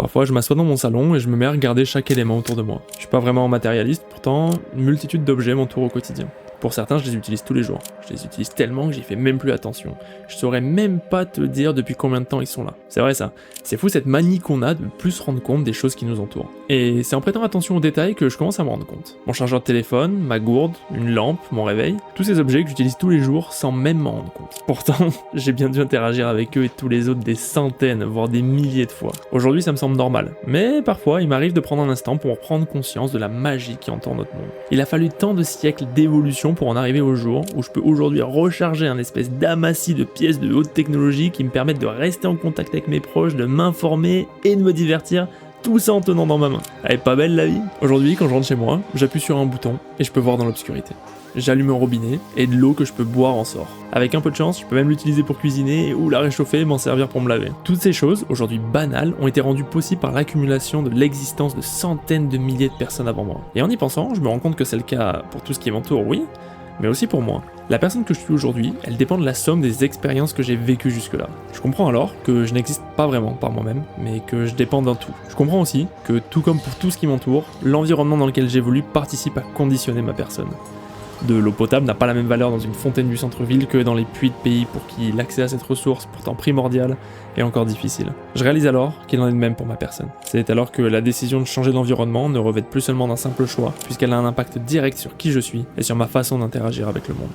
Parfois, je m'assois dans mon salon et je me mets à regarder chaque élément autour de moi. Je suis pas vraiment matérialiste, pourtant, une multitude d'objets m'entourent au quotidien. Pour certains, je les utilise tous les jours. Je les utilise tellement que j'y fais même plus attention. Je saurais même pas te dire depuis combien de temps ils sont là. C'est vrai ça. C'est fou cette manie qu'on a de plus se rendre compte des choses qui nous entourent. Et c'est en prêtant attention aux détails que je commence à me rendre compte. Mon chargeur de téléphone, ma gourde, une lampe, mon réveil, tous ces objets que j'utilise tous les jours sans même m'en rendre compte. Pourtant, j'ai bien dû interagir avec eux et tous les autres des centaines, voire des milliers de fois. Aujourd'hui, ça me semble normal. Mais parfois, il m'arrive de prendre un instant pour reprendre conscience de la magie qui entoure notre monde. Il a fallu tant de siècles d'évolution pour en arriver au jour où je peux aujourd'hui recharger un espèce d'amassis de pièces de haute technologie qui me permettent de rester en contact avec mes proches, de m'informer et de me divertir, tout ça en tenant dans ma main. Elle est pas belle la vie? Aujourd'hui, quand je rentre chez moi, j'appuie sur un bouton et je peux voir dans l'obscurité. J'allume un robinet et de l'eau que je peux boire en sort. Avec un peu de chance, je peux même l'utiliser pour cuisiner ou la réchauffer et m'en servir pour me laver. Toutes ces choses, aujourd'hui banales, ont été rendues possibles par l'accumulation de l'existence de centaines de milliers de personnes avant moi. Et en y pensant, je me rends compte que c'est le cas pour tout ce qui m'entoure, oui, mais aussi pour moi. La personne que je suis aujourd'hui, elle dépend de la somme des expériences que j'ai vécues jusque-là. Je comprends alors que je n'existe pas vraiment par moi-même, mais que je dépends d'un tout. Je comprends aussi que, tout comme pour tout ce qui m'entoure, l'environnement dans lequel j'évolue participe à conditionner ma personne. De l'eau potable n'a pas la même valeur dans une fontaine du centre-ville que dans les puits de pays pour qui l'accès à cette ressource, pourtant primordiale, est encore difficile. Je réalise alors qu'il en est de même pour ma personne. C'est alors que la décision de changer d'environnement ne revêt plus seulement d'un simple choix, puisqu'elle a un impact direct sur qui je suis et sur ma façon d'interagir avec le monde.